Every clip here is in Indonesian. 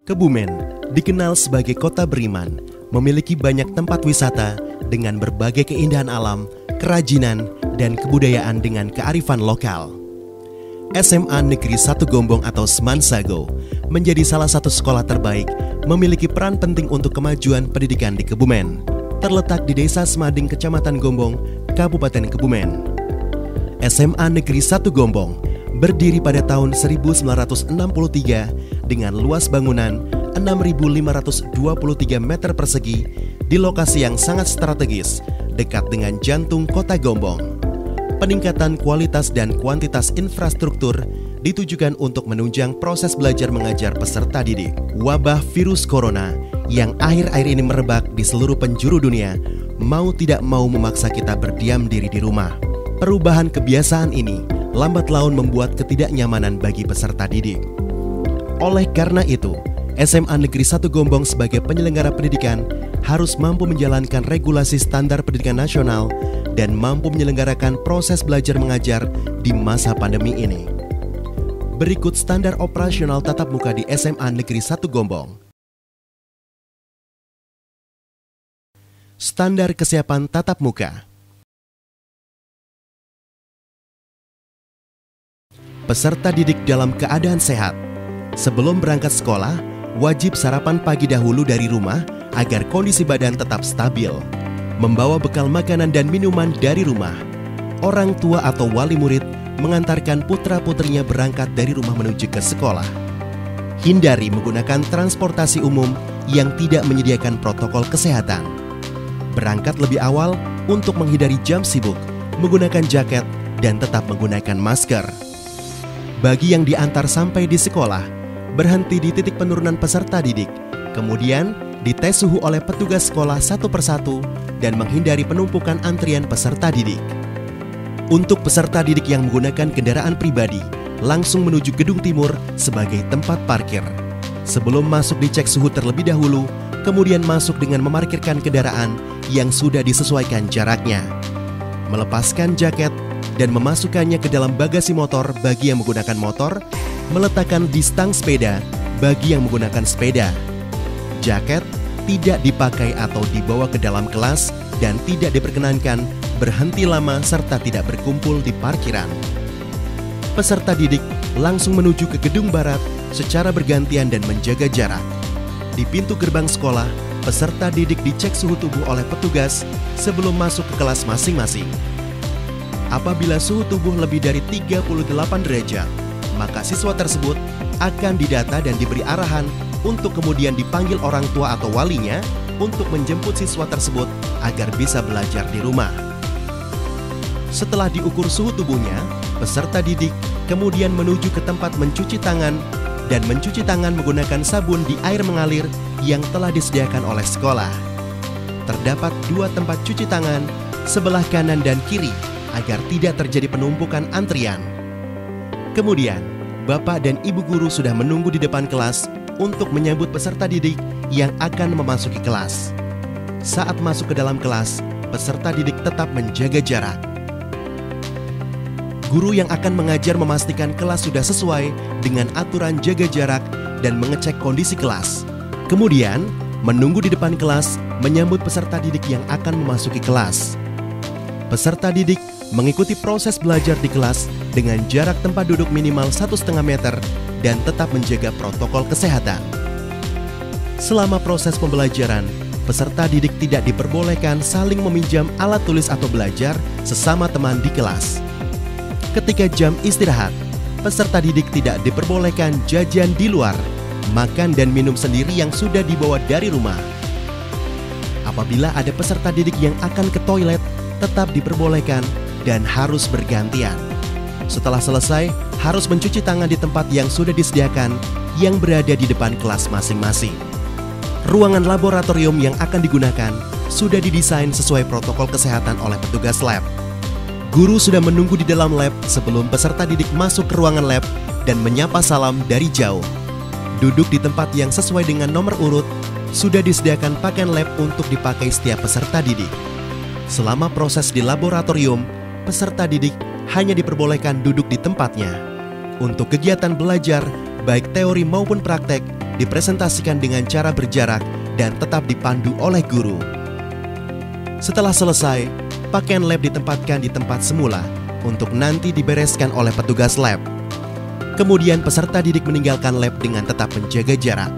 Kebumen dikenal sebagai kota beriman, memiliki banyak tempat wisata dengan berbagai keindahan alam, kerajinan, dan kebudayaan dengan kearifan lokal. SMA Negeri 1 Gombong atau Semansago menjadi salah satu sekolah terbaik, memiliki peran penting untuk kemajuan pendidikan di Kebumen. Terletak di Desa Semading, Kecamatan Gombong, Kabupaten Kebumen. SMA Negeri 1 Gombong berdiri pada tahun 1963 dengan luas bangunan 6.523 meter persegi di lokasi yang sangat strategis, dekat dengan jantung kota Gombong. Peningkatan kualitas dan kuantitas infrastruktur ditujukan untuk menunjang proses belajar mengajar peserta didik. Wabah virus corona yang akhir-akhir ini merebak di seluruh penjuru dunia mau tidak mau memaksa kita berdiam diri di rumah. Perubahan kebiasaan ini lambat laun membuat ketidaknyamanan bagi peserta didik. Oleh karena itu, SMA Negeri 1 Gombong sebagai penyelenggara pendidikan harus mampu menjalankan regulasi standar pendidikan nasional dan mampu menyelenggarakan proses belajar mengajar di masa pandemi ini. Berikut standar operasional tatap muka di SMA Negeri 1 Gombong. Standar kesiapan tatap muka. Peserta didik dalam keadaan sehat. Sebelum berangkat sekolah, wajib sarapan pagi dahulu dari rumah agar kondisi badan tetap stabil. Membawa bekal makanan dan minuman dari rumah. Orang tua atau wali murid mengantarkan putra-putrinya berangkat dari rumah menuju ke sekolah. Hindari menggunakan transportasi umum yang tidak menyediakan protokol kesehatan. Berangkat lebih awal untuk menghindari jam sibuk, menggunakan jaket, dan tetap menggunakan masker. Bagi yang diantar sampai di sekolah, berhenti di titik penurunan peserta didik, kemudian dites suhu oleh petugas sekolah satu persatu dan menghindari penumpukan antrian peserta didik. Untuk peserta didik yang menggunakan kendaraan pribadi, langsung menuju gedung timur sebagai tempat parkir. Sebelum masuk dicek suhu terlebih dahulu, kemudian masuk dengan memarkirkan kendaraan yang sudah disesuaikan jaraknya. Melepaskan jaket dan memasukkannya ke dalam bagasi motor bagi yang menggunakan motor, meletakkan di stang sepeda bagi yang menggunakan sepeda. Jaket tidak dipakai atau dibawa ke dalam kelas dan tidak diperkenankan berhenti lama serta tidak berkumpul di parkiran. Peserta didik langsung menuju ke gedung barat secara bergantian dan menjaga jarak. Di pintu gerbang sekolah, peserta didik dicek suhu tubuh oleh petugas sebelum masuk ke kelas masing-masing. Apabila suhu tubuh lebih dari 38 derajat, maka siswa tersebut akan didata dan diberi arahan untuk kemudian dipanggil orang tua atau walinya untuk menjemput siswa tersebut agar bisa belajar di rumah. Setelah diukur suhu tubuhnya, peserta didik kemudian menuju ke tempat mencuci tangan dan mencuci tangan menggunakan sabun di air mengalir yang telah disediakan oleh sekolah. Terdapat 2 tempat cuci tangan, sebelah kanan dan kiri, agar tidak terjadi penumpukan antrian. Kemudian, Bapak dan Ibu guru sudah menunggu di depan kelas untuk menyambut peserta didik yang akan memasuki kelas. Saat masuk ke dalam kelas, peserta didik tetap menjaga jarak. Guru yang akan mengajar memastikan kelas sudah sesuai dengan aturan jaga jarak dan mengecek kondisi kelas. Kemudian, menunggu di depan kelas menyambut peserta didik yang akan memasuki kelas. Peserta didik mengikuti proses belajar di kelas dengan jarak tempat duduk minimal 1,5 meter dan tetap menjaga protokol kesehatan. Selama proses pembelajaran, peserta didik tidak diperbolehkan saling meminjam alat tulis atau belajar sesama teman di kelas. Ketika jam istirahat, peserta didik tidak diperbolehkan jajan di luar, makan dan minum sendiri yang sudah dibawa dari rumah. Apabila ada peserta didik yang akan ke toilet, tetap diperbolehkan dan harus bergantian. Setelah selesai, harus mencuci tangan di tempat yang sudah disediakan yang berada di depan kelas masing-masing. Ruangan laboratorium yang akan digunakan sudah didesain sesuai protokol kesehatan oleh petugas lab. Guru sudah menunggu di dalam lab sebelum peserta didik masuk ke ruangan lab dan menyapa salam dari jauh. Duduk di tempat yang sesuai dengan nomor urut, sudah disediakan pakaian lab untuk dipakai setiap peserta didik. Selama proses di laboratorium, peserta didik hanya diperbolehkan duduk di tempatnya. Untuk kegiatan belajar, baik teori maupun praktek, dipresentasikan dengan cara berjarak dan tetap dipandu oleh guru. Setelah selesai, pakaian lab ditempatkan di tempat semula untuk nanti dibereskan oleh petugas lab. Kemudian peserta didik meninggalkan lab dengan tetap menjaga jarak.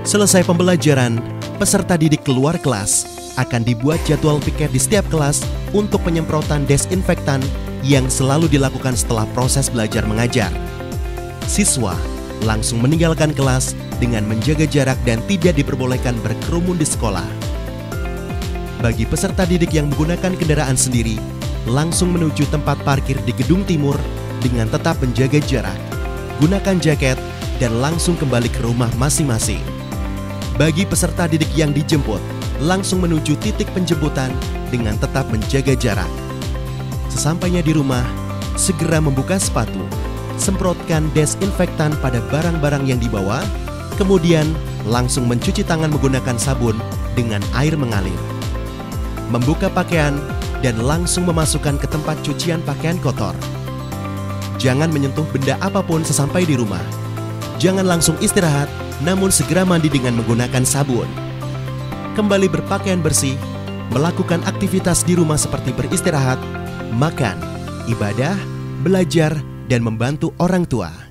Selesai pembelajaran, peserta didik keluar kelas. Akan dibuat jadwal piket di setiap kelas untuk penyemprotan desinfektan yang selalu dilakukan setelah proses belajar mengajar. Siswa langsung meninggalkan kelas dengan menjaga jarak dan tidak diperbolehkan berkerumun di sekolah. Bagi peserta didik yang menggunakan kendaraan sendiri, langsung menuju tempat parkir di gedung timur dengan tetap menjaga jarak, gunakan jaket, dan langsung kembali ke rumah masing-masing. Bagi peserta didik yang dijemput, langsung menuju titik penjemputan dengan tetap menjaga jarak. Sesampainya di rumah, segera membuka sepatu, semprotkan desinfektan pada barang-barang yang dibawa, kemudian langsung mencuci tangan menggunakan sabun dengan air mengalir. Membuka pakaian dan langsung memasukkan ke tempat cucian pakaian kotor. Jangan menyentuh benda apapun sesampai di rumah. Jangan langsung istirahat, namun segera mandi dengan menggunakan sabun. Kembali berpakaian bersih, melakukan aktivitas di rumah seperti beristirahat, makan, ibadah, belajar, dan membantu orang tua.